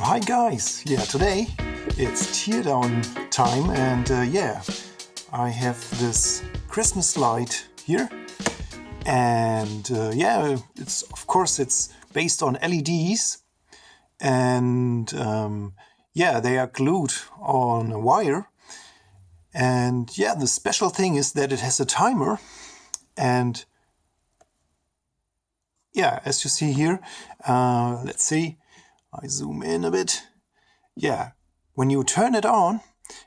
So hi guys, today it's teardown time and I have this Christmas light here and it's of course it's based on LEDs and they are glued on a wire and the special thing is that it has a timer and as you see here, let's see, I zoom in a bit. When you turn it on,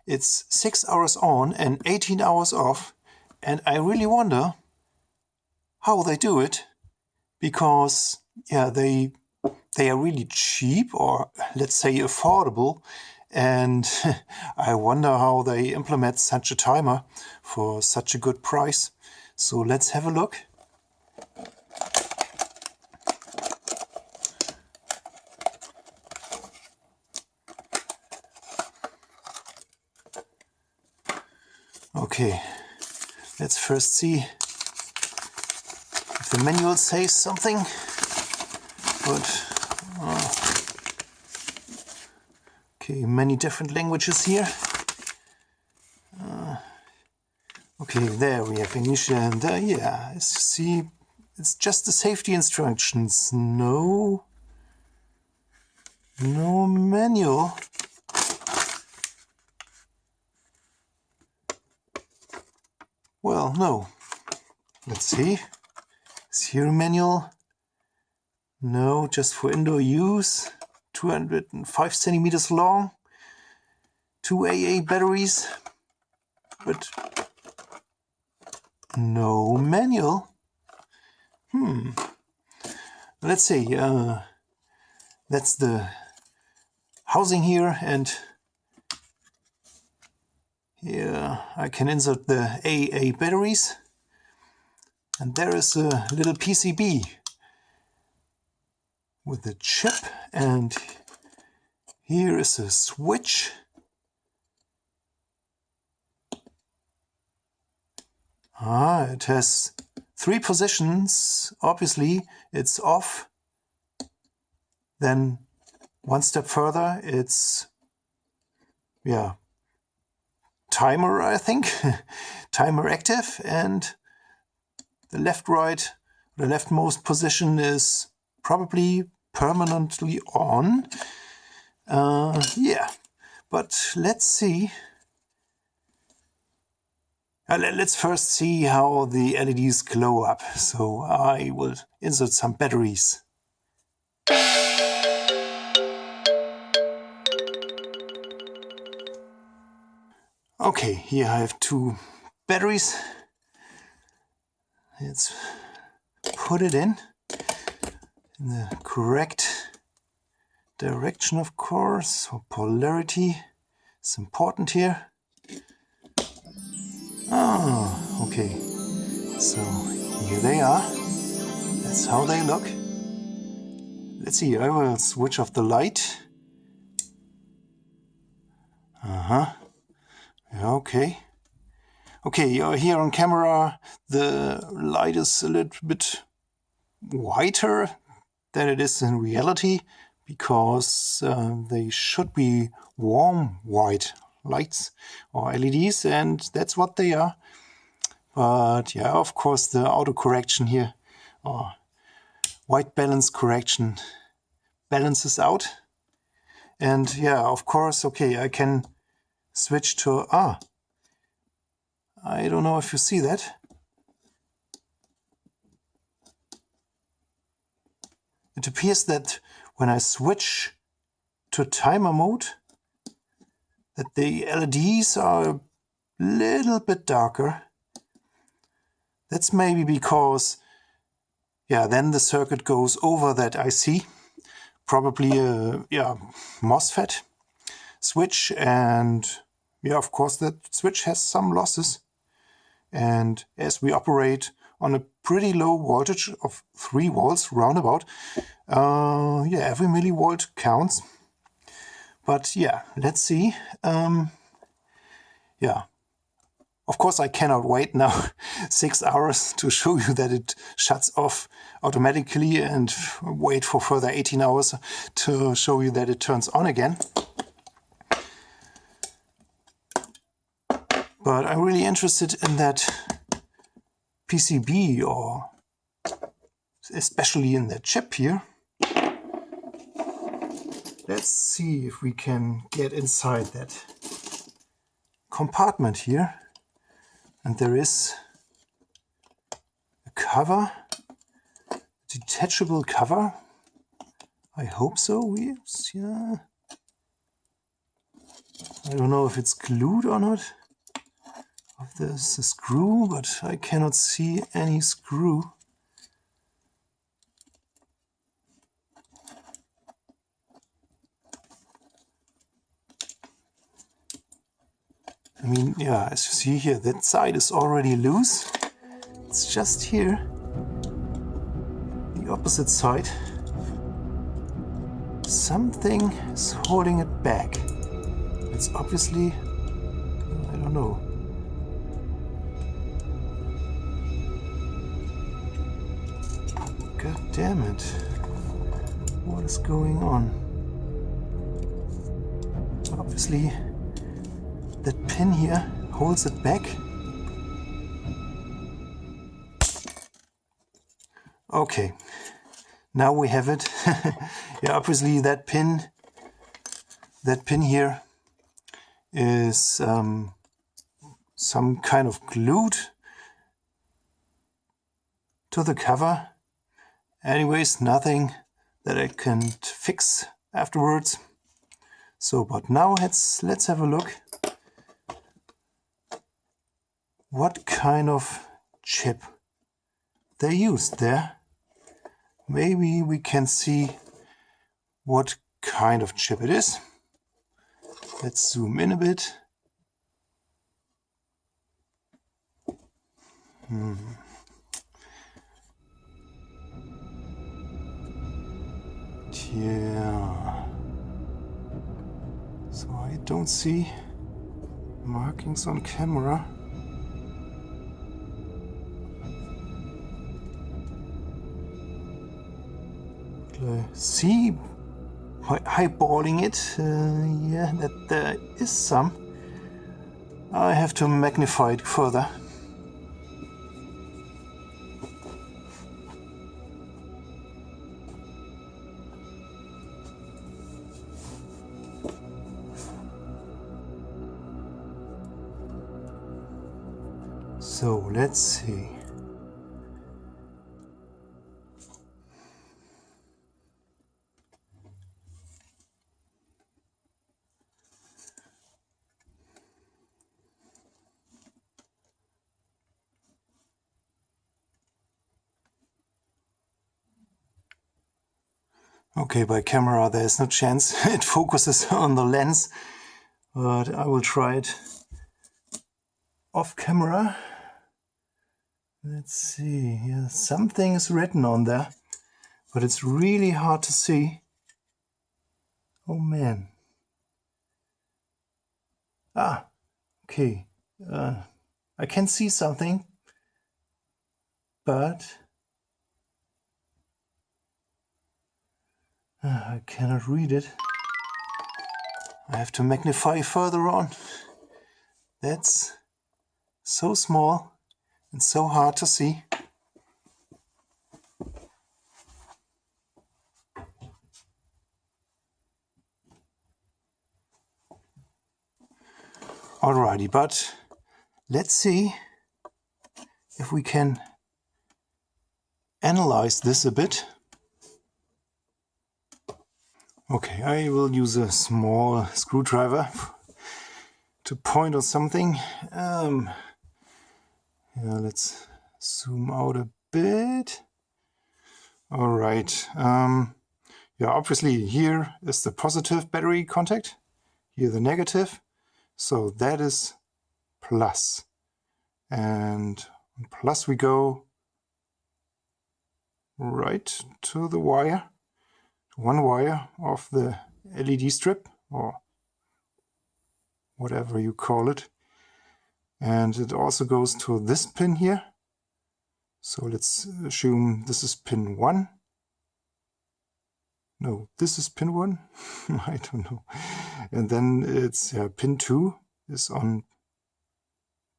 it's 6 hours on and 18 hours off. And I really wonder how they do it because, they are really cheap or let's say affordable. And I wonder how they implement such a timer for such a good price. So let's have a look. Okay, let's first see if the manual says something, okay, many different languages here. Okay, there we have English and as you see, it's just the safety instructions, no manual. Well, no. Let's see. Is here a manual? No, just for indoor use. 205 centimeters long. 2 AA batteries. But no manual. Let's see. That's the housing here, and here I can insert the AA batteries, and there is a little PCB with a chip, and here is a switch. It has 3 positions. Obviously it's off, then one step further it's timer, I think. Timer active, and the leftmost position is probably permanently on. But let's see. Let's first see how the LEDs glow up. So I will insert some batteries. Okay, here I have 2 batteries. Let's put it in the correct direction, of course. So polarity is important here. Okay. So here they are. That's how they look. Let's see, I will switch off the light. Okay. Okay, here on camera the light is a little bit whiter than it is in reality because they should be warm white lights or LEDs, and that's what they are. But of course the auto correction here, or white balance correction, balances out. And of course, okay, I can switch to I don't know if you see that. It appears that when I switch to timer mode, that the LEDs are a little bit darker. That's maybe because, then the circuit goes over that IC, probably a MOSFET switch, and of course that switch has some losses. And as we operate on a pretty low voltage of 3 volts roundabout, every millivolt counts. But let's see. Of course, I cannot wait now 6 hours to show you that it shuts off automatically and wait for further 18 hours to show you that it turns on again. But I'm really interested in that PCB, or especially in that chip here. Let's see if we can get inside that compartment here. And there is a cover, detachable cover. I hope so. Yes, yeah. I don't know if it's glued or not. If there's a screw, but I cannot see any screw. I mean, yeah, as you see here, that side is already loose. It's just here, the opposite side. Something is holding it back. It's obviously, I don't know. God damn it. What is going on? Obviously, that pin here holds it back. Okay, now we have it. Yeah, obviously that pin here is some kind of glued to the cover. Anyways, nothing that I can fix afterwards. So, but now let's have a look. What kind of chip they used there. Maybe we can see what kind of chip it is. Let's zoom in a bit. Yeah. So I don't see markings on camera. See, by eyeballing it, yeah, that there is some. I have to magnify it further. So let's see. Okay, by camera there's no chance. It focuses on the lens, but I will try it off camera. Let's see, yeah, something is written on there, but it's really hard to see. Oh man. Ah, okay. I can see something, but I cannot read it. I have to magnify further on. That's so small and so hard to see. Alrighty, but let's see if we can analyze this a bit. Okay, I will use a small screwdriver to point on something. Yeah, let's zoom out a bit. All right. Yeah, obviously here is the positive battery contact. Here the negative. So that is plus. And on plus we go right to the wire. One wire of the LED strip, or whatever you call it. And it also goes to this pin here. So let's assume this is pin 1. No, this is pin 1. I don't know. And then it's pin 2 is on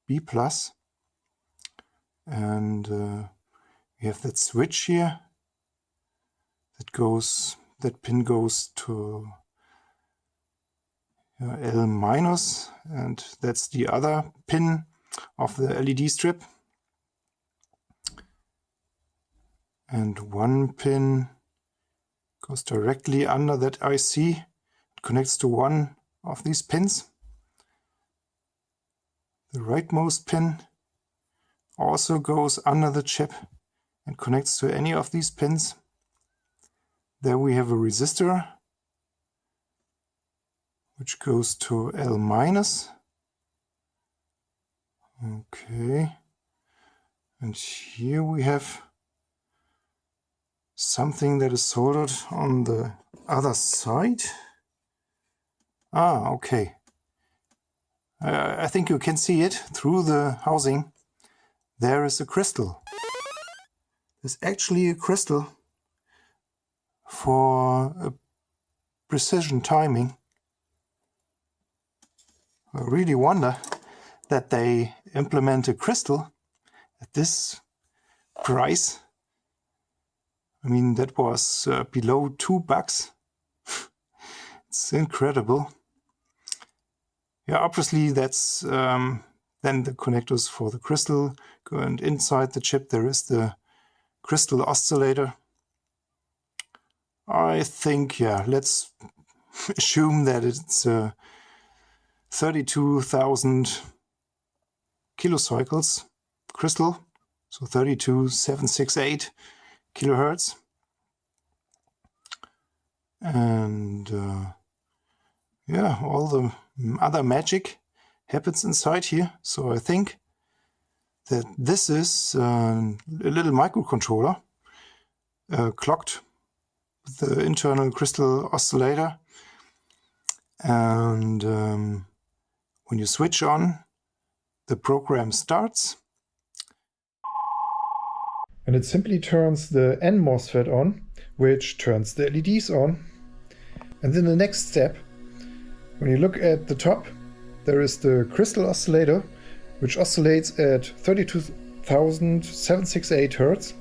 B+. And we have that switch here. That pin goes to L-, and that's the other pin of the LED strip. And one pin goes directly under that IC. It connects to one of these pins. The rightmost pin also goes under the chip and connects to any of these pins. There we have a resistor which goes to L-. Okay. And here we have something that is soldered on the other side. Ah, okay. I think you can see it through the housing. There is a crystal. There's actually a crystal for a precision timing. I really wonder that they implement a crystal at this price. I mean, that was below $2. It's incredible. Yeah, obviously that's then the connectors for the crystal. And inside the chip there is the crystal oscillator. I think, yeah, let's assume that it's 32,000 kilocycles crystal, so 32,768 kilohertz. And yeah, all the other magic happens inside here. So I think that this is a little microcontroller clocked with the internal crystal oscillator. And when you switch on, the program starts. And it simply turns the N MOSFET on, which turns the LEDs on. And then the next step, when you look at the top, there is the crystal oscillator, which oscillates at 32,768 Hertz.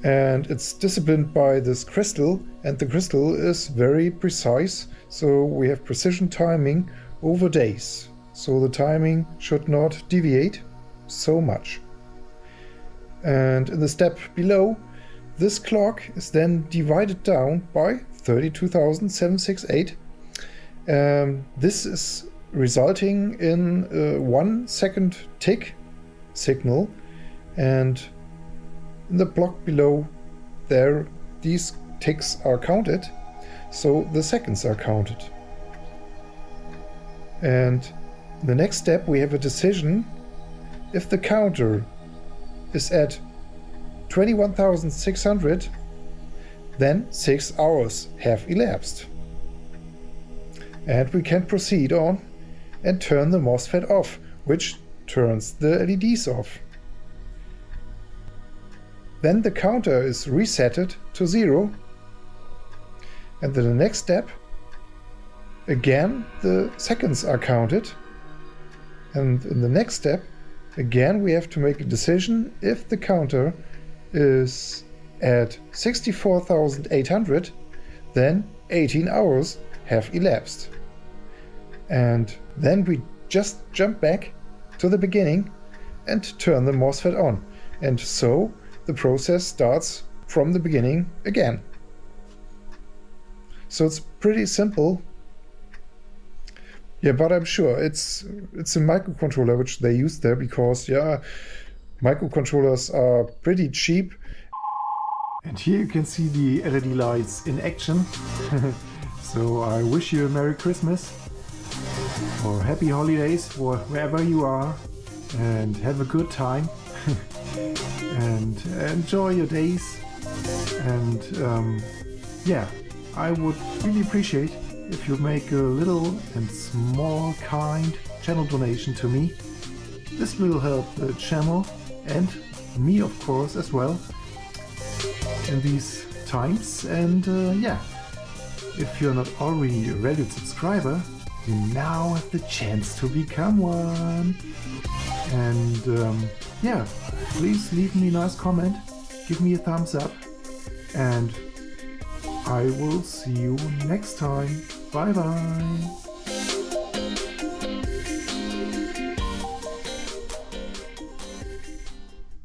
And it's disciplined by this crystal, and the crystal is very precise, so we have precision timing over days. So the timing should not deviate so much. And in the step below, this clock is then divided down by 32,768. This is resulting in a 1 second tick signal, and in the block below there these ticks are counted, so the seconds are counted. And in the next step we have a decision. If the counter is at 21,600, then 6 hours have elapsed. And we can proceed on and turn the MOSFET off, which turns the LEDs off. Then the counter is resetted to 0. And then the next step, again the seconds are counted. And in the next step, again we have to make a decision. If the counter is at 64,800, then 18 hours have elapsed. And then we just jump back to the beginning and turn the MOSFET on. And so the process starts from the beginning again. So it's pretty simple. Yeah, but I'm sure it's a microcontroller which they use there, because yeah, microcontrollers are pretty cheap. And here you can see the LED lights in action. So I wish you a Merry Christmas or Happy Holidays for wherever you are, and have a good time. And enjoy your days. And yeah, I would really appreciate if you make a little and small kind channel donation to me. This will help the channel and me, of course, as well in these times. And yeah, if you're not already a valued subscriber, you now have the chance to become one. And yeah, please leave me a nice comment, give me a thumbs up, and I will see you next time. Bye bye.